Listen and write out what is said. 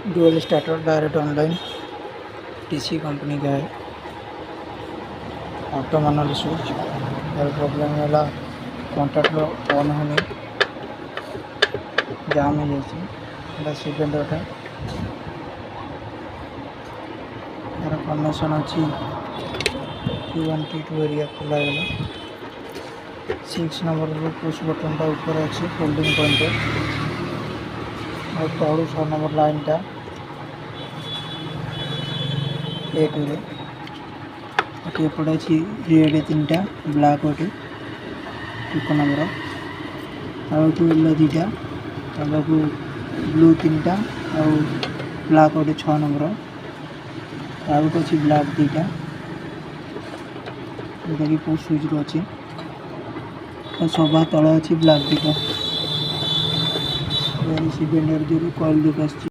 Dual starter direct online TC company का है। Auto manual switch यार प्रॉब्लम है कॉन्टैक्ट ऑन होने जाम हो सेकेंडटा यार कनेक्शन अच्छी T1 T2 एरिया खोलागला 6 नंबर पुश बटन ऊपर अच्छे फोल्डिंग पॉइंट और तलू 6 नंबर लाइन टा A2 रे एपटे अच्छी रेड 3टा ब्लैक गोटे 1 नंबर आगे येलो 2टा आगे ब्लू 3टा और ब्लैक गोटे 6 नंबर आगे अच्छी ब्लैक 2टा जोटा कि पुश स्विच अच्छी सभा तले अच्छी ब्लैक 2टा सिलेंडर जो कॉइल देखा।